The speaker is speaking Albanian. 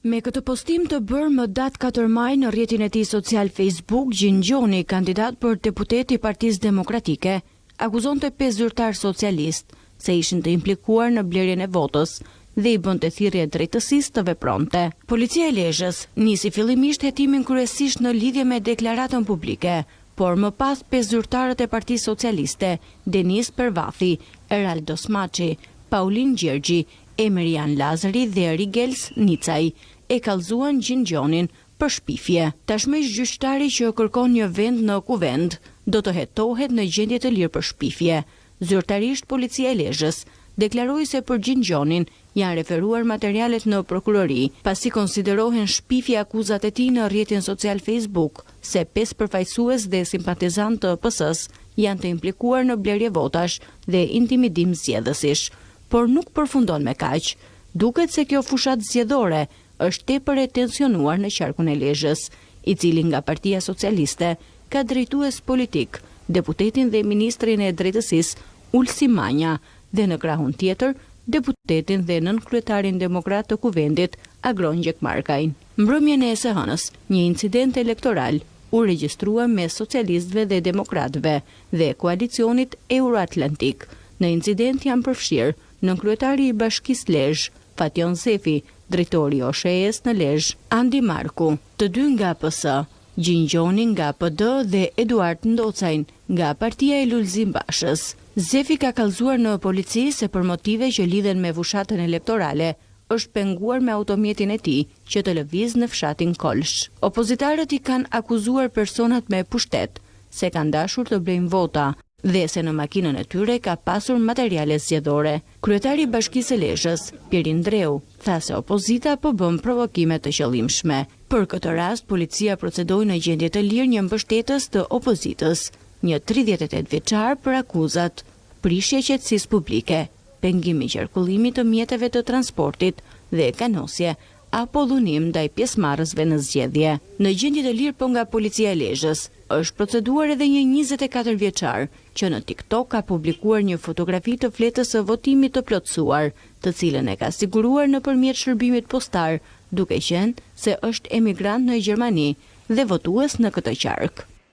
Me këtë postim të bërë më datë 4 maj në rrjetin e tij social Facebook, Gjingjoni, kandidat për deputet i Partisë Demokratike, akuzonte 5 zyrtar socialist se ishin të implikuar në blerjen e votës dhe i bënte thirrje drejtësisë të vepronte. Policia e Lezhës nisi fillimisht hetimin kryesisht në lidhje me deklaratën publike, por më pas 5 zyrtarët e Partisë Socialiste, Denis Pervathi, Eraldo Smaçi, Paulin Gjergji, Emerian Lazari dhe Rigels Nicaj e kallëzuan Gjingjonin për shpifje. Tashmë gjyqtari që kërkon një vend në kuvend do të hetohet në gjendje të lirë për shpifje. Zyrtarisht Policia e Lezhës deklaroi se për Gjingjonin janë referuar materialet në prokurori, pasi konsiderohen shpifje akuzat e tij në rrjetin social Facebook se 5 përfaqësues dhe simpatizantë të PS-s janë të implikuar në blerje votash dhe intimidim zgjedhësish. Por nuk përfundon me kaq. Duket se kjo fushat zgjedhore është tepër e tensionuar në qarkun e Lezhës, i cili nga Partia Socialiste ka drejtues politik, deputetin dhe ministrin e drejtësisë Ulsi Manja dhe në krahun tjetër deputetin dhe nënkryetarin demokrat të kuvendit Agron Gjekmarkajn. Mbrëmjen e së hënës, një incident elektoral u regjistrua mes socialistëve dhe demokratëve dhe koalicionit Euroatlantik. Në incident janë përfshirë nënkryetari i Bashkisë Lezhë, Fatjon Zefi, drejtori i OSHE-s në Lezhë, Andi Marku, të dy nga PS, Gjingjoni nga PD dhe Eduard Ndocajn nga Partia e Lulzim Bashës. Zefi ka kallëzuar në polici se për motive që lidhen me fushatën elektorale është penguar me automjetin e tij që të lëviz në fshatin Kolsh. Opozitarët i kanë akuzuar personat me pushtet se kanë dashur të blejnë vota dhe se në makinën e tyre ka pasur materiale zgjedhore. Kryetari i Bashkisë së Lezhës, Pirin Dreu, tha se opozita po bën provokime të qëllimshme. Për këtë rast, policia procedoi në gjendje të lirë një mbështetës të opozitës, një 38 vjeçar për akuzat prishje qetësisë publike, pengimi i qarkullimit të mjeteve të transportit dhe kanosje apo dhunim ndaj pjesëmarrësve në zgjedhje. Në gjendje të lirë po nga Policia e Lezhës është proceduar edhe një 24 vjeçar që në TikTok ka publikuar një fotografi të fletës së votimit të plotësuar, të cilën e ka siguruar nëpërmjet shërbimit postar, duke qenë se është emigrant në Gjermani dhe votues në këtë qark.